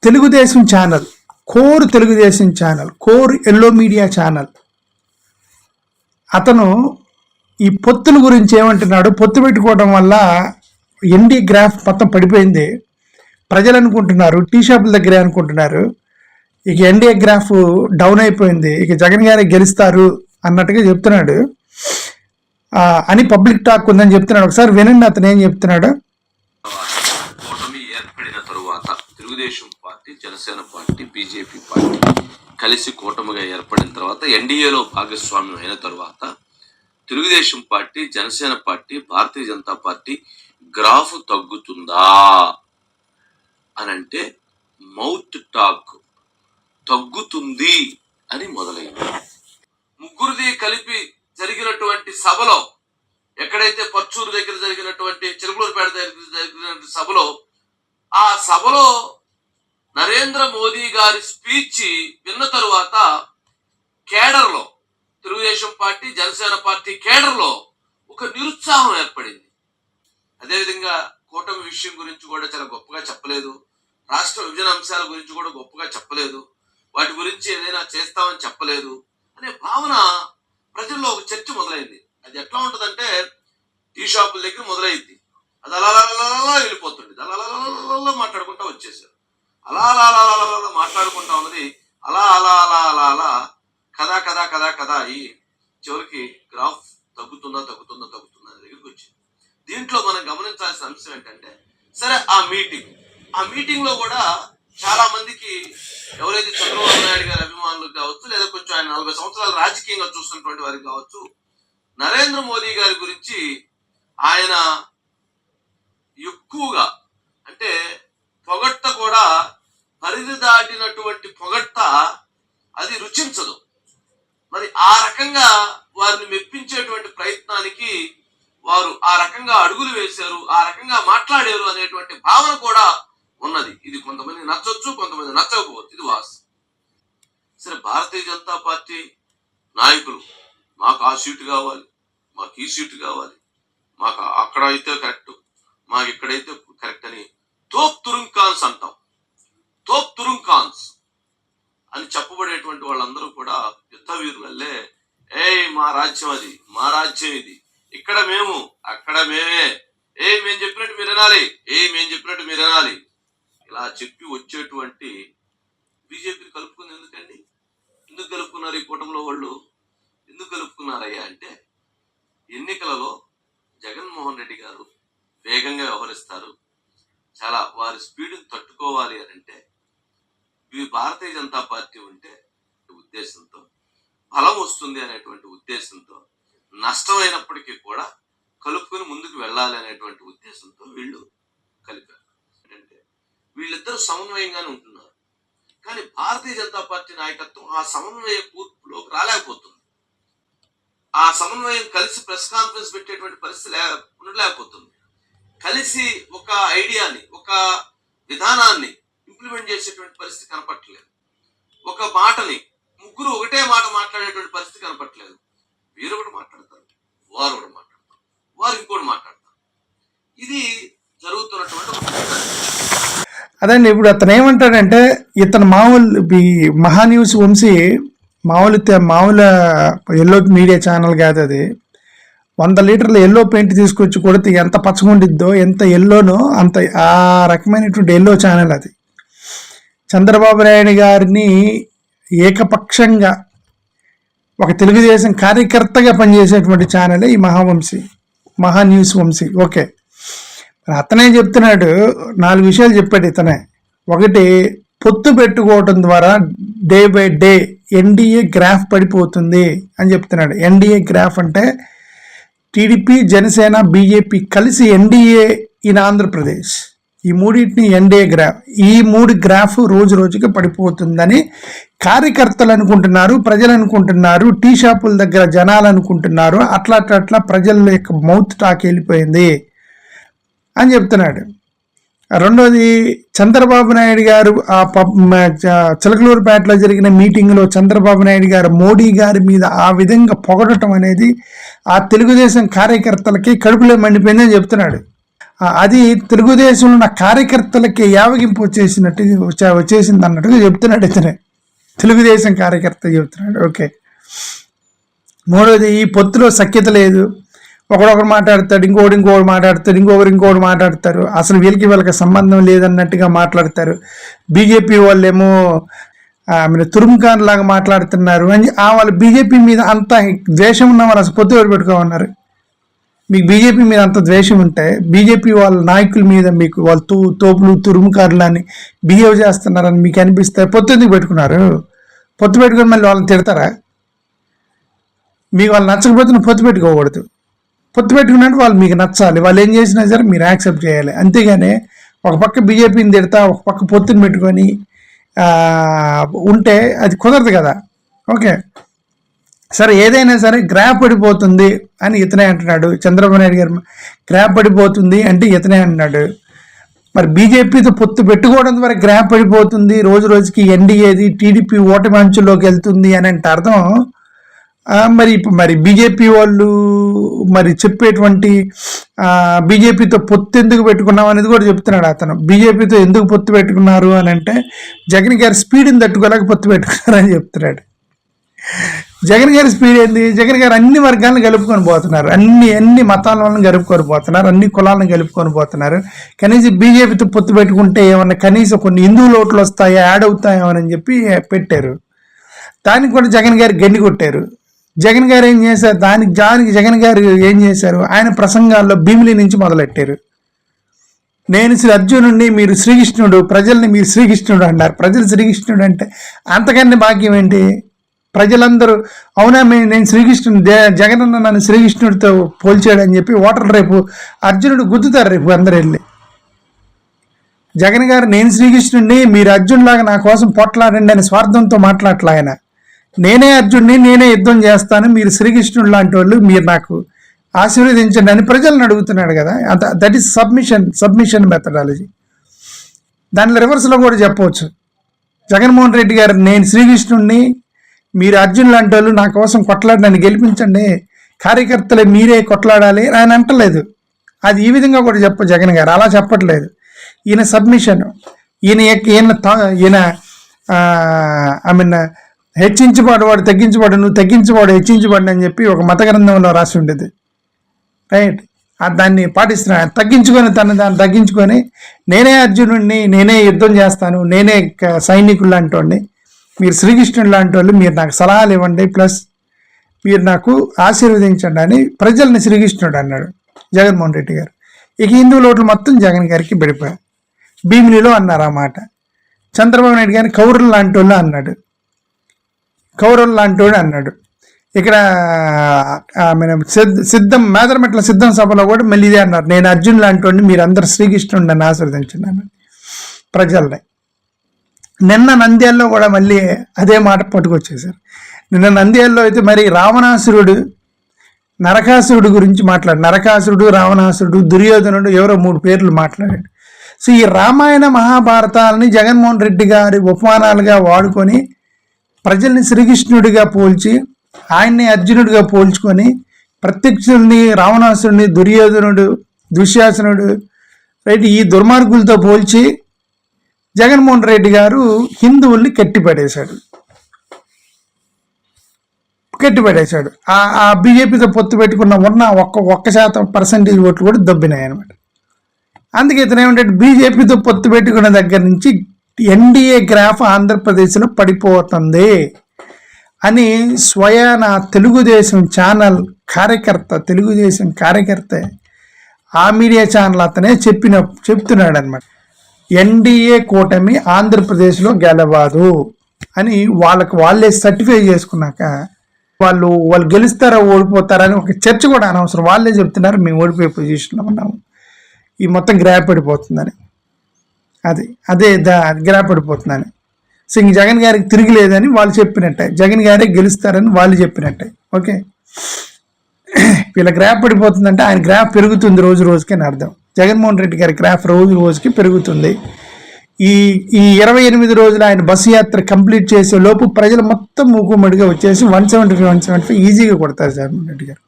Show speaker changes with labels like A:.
A: Telugu Desam channel, core Telugu Desam channel, core yellow media channel, అతను ఈ పొత్తుల గురించి ఏమంటున్నాడు? పొత్తు పెట్టుకోవడం వల్ల ఎన్డీ గ్రాఫ్ మొత్తం పడిపోయింది, ప్రజలు అనుకుంటున్నారు, టీ షాపుల దగ్గరే అనుకుంటున్నారు, ఇక ఎన్డీఏ గ్రాఫ్ డౌన్ అయిపోయింది, ఇక జగన్ గారే గెలుస్తారు అన్నట్టుగా చెప్తున్నాడు అని పబ్లిక్ టాక్ ఉందని చెప్తున్నాడు. ఒకసారి వినండి అతను ఏం చెప్తున్నాడు.
B: కూటమి ఏర్పడిన తరువాత Telugu Desam party, Janasena party, BJP party కలిసి కూటమిగా ఏర్పడిన తర్వాత ఎన్డీఏలో భాగస్వామ్యం అయిన తరువాత Telugu Desam party, Janasena party, Bharatiya Janata party graph తగ్గుతుందా అని అంటే మౌత్ టాక్ తగ్గుతుంది అని మొదలైంది. ముగ్గురిది కలిపి జరిగినటువంటి సభలో, ఎక్కడైతే పర్చూరు దగ్గర జరిగినటువంటి చిలుకలూరుపేట దగ్గర జరిగినటువంటి సభలో, ఆ సభలో నరేంద్ర మోదీ గారి స్పీచ్ విన్న తరువాత కేడర్లో, తెలుగుదేశం పార్టీ, జనసేన పార్టీ కేడర్లో ఒక నిరుత్సాహం ఏర్పడింది. అదేవిధంగా కూటమి విషయం గురించి కూడా చాలా గొప్పగా చెప్పలేదు, రాష్ట్ర విభజన అంశాల గురించి కూడా గొప్పగా చెప్పలేదు, వాటి గురించి ఏదైనా చేస్తామని చెప్పలేదు అనే భావన ప్రజల్లో ఒక చర్చ మొదలైంది. అది ఎట్లా ఉంటుందంటే టీ షాపుల దగ్గర మొదలైంది, అది అలా వెళ్ళిపోతుంది, అలా మాట్లాడుకుంటా వచ్చేసారు, అలా మాట్లాడుకుంటా ఉన్నది అలా అలా అలా అలా అలా కథా కథా కథా కథా అయ్యి చివరికి గ్రాఫ్ తగ్గుతుందా అనే దగ్గరికి వచ్చింది. దీంట్లో మనం గమనించాల్సిన అంశం ఏంటంటే, సరే ఆ మీటింగ్ లో కూడా చాలా మందికి ఎవరైతే చంద్రబాబు నాయుడు గారి అభిమానులకు కావచ్చు, లేదా కొంచెం ఆయన 40 సంవత్సరాలు రాజకీయంగా చూస్తున్నటువంటి వారికి కావచ్చు, నరేంద్ర మోదీ గారి గురించి ఆయన ఎక్కువగా అంటే పొగట్ట కూడా పరిధి దాటినటువంటి పొగట్ట అది రుచించదు. మరి ఆ రకంగా వారిని మెప్పించేటువంటి ప్రయత్నానికి వారు ఆ రకంగా అడుగులు వేశారు, ఆ రకంగా మాట్లాడారు అనేటువంటి భావన కూడా ఉన్నది. ఇది కొంతమంది నచ్చొచ్చు, కొంతమంది నచ్చకపోవచ్చు, ఇది వాస్తవం. సరే, భారతీయ జనతా పార్టీ నాయకులు మాకు ఆ సీటు కావాలి, మాకు ఈ సీటు కావాలి, మాకు అక్కడ అయితే కరెక్ట్, మాకు ఇక్కడైతే కరెక్ట్ అని తోప్ తురుంకాన్స్ అంటాం. తోప్ తురుంకాన్స్ అని చెప్పబడేటువంటి వాళ్ళందరూ కూడా యుద్ధ వీరులల్లే, మా రాజ్యం అది, మా రాజ్యం ఇది, ఇక్కడ మేము, అక్కడ మేమే, మేము చెప్పినట్టు మీరు వినాలి, మేము చెప్పినట్టు మీరు వినాలి, ఇలా చెప్పి వచ్చేటువంటి బీజేపీని కలుపుకుంది ఎందుకండి? ఎందుకు కలుపుకున్నారు ఈ కూటమిలో వాళ్ళు? ఎందుకు కలుపుకున్నారయ్యా అంటే, ఎన్నికలలో జగన్మోహన్ రెడ్డి గారు వేగంగా వ్యవహరిస్తారు, చాలా వారి స్పీడ్ని తట్టుకోవాలి అని అంటే భారతీయ జనతా పార్టీ ఉంటే ఉద్దేశంతో, బలం వస్తుంది అనేటువంటి ఉద్దేశంతో, నష్టమైనప్పటికీ కూడా కలుపుకొని ముందుకు వెళ్ళాలి అనేటువంటి ఉద్దేశంతో వీళ్ళు కలిపారు. అంటే వీళ్ళిద్దరూ సమన్వయంగానే ఉంటున్నారు, కానీ భారతీయ జనతా పార్టీ నాయకత్వం ఆ సమన్వయ కూర్పులోకి రాలేకపోతుంది. ఆ సమన్వయం కలిసి ప్రెస్ కాన్ఫరెన్స్ పెట్టేటువంటి పరిస్థితి ఉండలేకపోతుంది. కలిసి ఒక ఐడియాని, ఒక విధానాన్ని ఇంప్లిమెంట్ చేసేటువంటి పరిస్థితి కనపట్టలేదు. ఒక మాటని ముగ్గురు ఒకటే మాట మాట్లాడేటువంటి పరిస్థితి కనపట్టలేదు. వీరు ఒకటి మాట్లాడతారు, వారు ఒకటి మాట్లాడతారు, వారు ఇంకోటి మాట్లాడతారు. ఇది జరుగుతున్నటువంటి
A: అదండి. ఇప్పుడు అతను ఏమంటాడంటే, ఇతను మామూలు మహా న్యూస్ వంశీ మామూలు ఎల్లో మీడియా ఛానల్ కాదు అది. 100 లీటర్ల ఎల్లో పెయింట్ తీసుకొచ్చి కొడితే ఎంత పచ్చగుండిద్దో, ఎంత ఎల్లోనో అంత ఆ రకమైనటువంటి ఎల్లో ఛానల్ అది. చంద్రబాబు నాయుడు గారిని ఏకపక్షంగా ఒక తెలుగుదేశం కార్యకర్తగా పనిచేసేటువంటి ఛానలే ఈ మహా న్యూస్ వంశీ. ఓకే, అతనే చెప్తున్నాడు, 4 విషయాలు చెప్పాడు ఇతనే. ఒకటి, పొత్తు పెట్టుకోవటం ద్వారా day by day NDA graph పడిపోతుంది అని చెప్తున్నాడు. ఎన్డీఏ గ్రాఫ్ అంటే టీడీపీ, జనసేన, బీజేపీ కలిసి ఎన్డీఏ ఇన్ ఆంధ్రప్రదేశ్, ఈ మూడింటిని ఎన్డీఏ గ్రాఫ్, ఈ 3 గ్రాఫ్ రోజు రోజుకి పడిపోతుందని కార్యకర్తలు అనుకుంటున్నారు, ప్రజలు అనుకుంటున్నారు, టీ షాపుల దగ్గర జనాలు అనుకుంటున్నారు. అట్లా ప్రజల యొక్క మౌత్ టాక్ వెళ్ళిపోయింది అని చెప్తున్నాడు. రెండోది, చంద్రబాబు నాయుడు గారు ఆ చిలకలూరుపేటలో జరిగిన మీటింగ్లో చంద్రబాబు నాయుడు గారు మోడీ గారి మీద ఆ విధంగా పొగడటం అనేది ఆ తెలుగుదేశం కార్యకర్తలకి కడుపులో మండిపోయిందని చెప్తున్నాడు. అది తెలుగుదేశంలో ఉన్న కార్యకర్తలకి యావగింపు వచ్చేసింది అన్నట్టుగా చెప్తున్నాడు ఇతనే. తెలుగుదేశం కార్యకర్త చెప్తున్నాడు. ఓకే. మూడోది, ఈ పొత్తులో సఖ్యత లేదు. ఒకడొకరు మాట్లాడతాడు, ఇంకోటి మాట్లాడతాడు, ఇంకోటి మాట్లాడతారు. అసలు వీళ్ళకి సంబంధం లేదన్నట్టుగా మాట్లాడతారు. బీజేపీ వాళ్ళేమో తురుముఖాన్ లాగా మాట్లాడుతున్నారు అని వాళ్ళు బీజేపీ మీద అంత ద్వేషం ఉన్న వాళ్ళు అసలు పొత్తు పెట్టుకోమన్నారు. మీకు బీజేపీ మీద అంత ద్వేషం ఉంటే బీజేపీ వాళ్ళ నాయకుల మీద మీకు వాళ్ళు తోపులు తురుముఖారులు అని బిహేవ్ చేస్తున్నారని మీకు అనిపిస్తే పొత్తు ఎందుకు పెట్టుకున్నారు? పొత్తు పెట్టుకుని మళ్ళీ వాళ్ళని తిడతారా? మీకు వాళ్ళు నచ్చకపోతే నువ్వు పొత్తు పెట్టుకోకూడదు. పొత్తు పెట్టుకున్నట్టు వాళ్ళు మీకు నచ్చాలి. వాళ్ళు ఏం చేసినా సరే మీరు యాక్సెప్ట్ చేయాలి. అంతేగాని ఒక పక్క బీజేపీని తిడతా ఒక పక్క పొత్తుని పెట్టుకొని ఉంటే అది కుదరదు కదా. ఓకే, సరే, ఏదైనా సరే గ్రాఫ్ పడిపోతుంది అని ఇతనే అంటున్నాడు. చంద్రబాబు నాయుడు గారు గ్రాఫ్ పడిపోతుంది అంటే ఇతనే అంటున్నాడు. మరి బీజేపీతో పొత్తు పెట్టుకోవడం ద్వారా గ్రాఫ్ పడిపోతుంది, రోజు రోజుకి ఎన్డీఏది టీడీపీ ఓటమి అంచుల్లోకి వెళ్తుంది అని అంటే అర్థం మరి బీజేపీ వాళ్ళు మరి చెప్పేటువంటి బీజేపీతో పొత్తు ఎందుకు పెట్టుకున్నాం అనేది కూడా చెప్తున్నాడు అతను. బీజేపీతో ఎందుకు పొత్తు పెట్టుకున్నారు అని అంటే జగన్ గారి స్పీడ్ని తట్టుకోలేక పొత్తు పెట్టుకున్నారని చెప్తున్నాడు. జగన్ గారి స్పీడ్ ఏంది? జగన్ గారు అన్ని వర్గాలను కలుపుకొని పోతున్నారు, అన్ని మతాల వాళ్ళని కలుపుకొని పోతున్నారు, అన్ని కులాలను కలుపుకొని పోతున్నారు. కనీసం బీజేపీతో పొత్తు పెట్టుకుంటే ఏమన్నా కనీసం కొన్ని హిందూ ఓట్లు వస్తాయా, యాడ్ అవుతాయేమని చెప్పి పెట్టారు. దానికి కూడా జగన్ గారు గండి కొట్టారు. జగన్ గారు ఏం చేశారు? దానికి జగన్ గారు ఏం చేశారు? ఆయన ప్రసంగాల్లో భీమిలి నుంచి మొదలెట్టారు. నేను శ్రీ అర్జునుడిని, మీరు శ్రీకృష్ణుడు, ప్రజల్ని మీరు శ్రీకృష్ణుడు అన్నారు. ప్రజలు శ్రీకృష్ణుడు అంటే అంతకన్నా భాగ్యం ఏంటి? ప్రజలందరూ అవునా నేను శ్రీకృష్ణుడు, జగనన్న నన్ను శ్రీకృష్ణుడితో పోల్చాడు అని చెప్పి ఓటర్లు రేపు అర్జునుడు గుద్దుతారు. రేపు అందరు వెళ్ళి జగన్ గారు నేను శ్రీకృష్ణుడిని, మీరు అర్జునులాగా నా కోసం పోట్లాడండి అని స్వార్థంతో మాట్లాడలే ఆయన. నేనే అర్జునుడిని, నేనే యుద్ధం చేస్తాను, మీరు శ్రీకృష్ణుడు లాంటి వాళ్ళు, మీరు నాకు ఆశీర్వదించండి అని ప్రజలను అడుగుతున్నాడు కదా. That is submission methodology. దాని రివర్స్లో కూడా చెప్పవచ్చు. జగన్మోహన్ రెడ్డి గారు నేను శ్రీకృష్ణుడిని, మీరు అర్జున్ లాంటి వాళ్ళు నా కోసం కొట్లాడి నన్ను గెలిపించండి, కార్యకర్తలే మీరే కొట్లాడాలి ఆయన అంటలేదు. అది ఈ విధంగా కూడా జగన్ గారు అలా చెప్పట్లేదు. ఈయన సబ్మిషన్, ఈయన హెచ్చించబడు వాడు తగ్గించబడు, నువ్వు తగ్గించబడు హెచ్చించబడు అని చెప్పి ఒక మత గ్రంథంలో రాసి ఉండేది. రైట్, దాన్ని పాటిస్తున్నాను. దాన్ని తగ్గించుకొని నేనే అర్జునుడిని, నేనే యుద్ధం చేస్తాను, నేనే సైనికులు లాంటి వాడిని, మీరు శ్రీకృష్ణుడు లాంటి వాళ్ళు, మీరు నాకు సలహాలు ఇవ్వండి, ప్లస్ మీరు నాకు ఆశీర్వదించండి అని ప్రజల్ని శ్రీకృష్ణుడు అన్నాడు జగన్మోహన్ రెడ్డి గారు. ఇక హిందూ ఓట్లు మొత్తం జగన్ గారికి పడిపోయాయి. భీమిలిలో అన్నారు ఆ మాట. చంద్రబాబు నాయుడు గారిని కౌరులు లాంటి వాళ్ళు అన్నాడు. ఇక్కడ మేదరమెట్ల సిద్ధం సభలో కూడా మళ్ళీ ఇదే అన్నారు, నేను అర్జున్ లాంటి వాడిని, మీరు అందరు శ్రీకృష్ణుడిని నన్ను ఆశీర్వదించండి అన్నాడు ప్రజల్ని. నిన్న నంద్యాలలో కూడా మళ్ళీ అదే మాట పట్టుకొచ్చేసారు. నిన్న నంద్యాలలో అయితే మరి నరకాసురుడు గురించి నరకాసురుడు, రావణాసురుడు, దుర్యోధనుడు ఎవరో 3 పేర్లు మాట్లాడాడు. సో ఈ రామాయణ మహాభారతాలని జగన్మోహన్ రెడ్డి గారి ఉపమానాలుగా వాడుకొని ప్రజల్ని శ్రీకృష్ణుడిగా పోల్చి ఆయన్ని అర్జునుడిగా పోల్చుకొని ప్రత్యక్షుడిని, రావణాసురుడిని, దుర్యోధనుడు, దుశ్శాసనుడు, రైట్, ఈ దుర్మార్గులతో పోల్చి జగన్మోహన్ రెడ్డి గారు హిందువుల్ని కట్టిపడేశాడు. ఆ బీజేపీతో పొత్తు పెట్టుకున్న ఉన్న 1% ఓట్లు కూడా దబ్బినాయి అనమాట. అందుకే ఇతనేమంటే బీజేపీతో పొత్తు పెట్టుకున్న దగ్గర నుంచి ఎన్డీఏ గ్రాఫ్ ఆంధ్రప్రదేశ్లో పడిపోతుంది అని స్వయాన తెలుగుదేశం కార్యకర్త ఆ మీడియా ఛానల్ అతనే చెప్తున్నాడు అనమాట. ఎన్డీఏ కూటమి ఆంధ్రప్రదేశ్లో గెలవదు అని వాళ్ళే సర్టిఫై చేసుకున్నాక వాళ్ళు గెలుస్తారా ఓడిపోతారా అని ఒక చర్చ కూడా అనవసరం. వాళ్ళే చెప్తున్నారు మేము ఓడిపోయే పొజిషన్లో ఉన్నాము, ఈ మొత్తం గ్రాఫ్ పడిపోతుందని. అదే గ్రాఫ్ పడిపోతుందని. సో ఇంక జగన్ గారికి తిరిగిలేదని వాళ్ళు చెప్పినట్టే, జగన్ గారే గెలుస్తారని వాళ్ళు చెప్పినట్టే. ఓకే, వీళ్ళ గ్రాఫ్ పడిపోతుందంటే ఆయన గ్రాఫ్ పెరుగుతుంది రోజు రోజుకి అని అర్థం. జగన్మోహన్ రెడ్డి గారి గ్రాఫ్ రోజు రోజుకి పెరుగుతుంది. ఈ 28 రోజులు ఆయన బస్సు యాత్ర కంప్లీట్ చేసే లోపు ప్రజలు మొత్తం మూకుమ్మడిగా వచ్చేసి 175 ఈజీగా కొడతారు జగన్మోహన్ రెడ్డి గారు.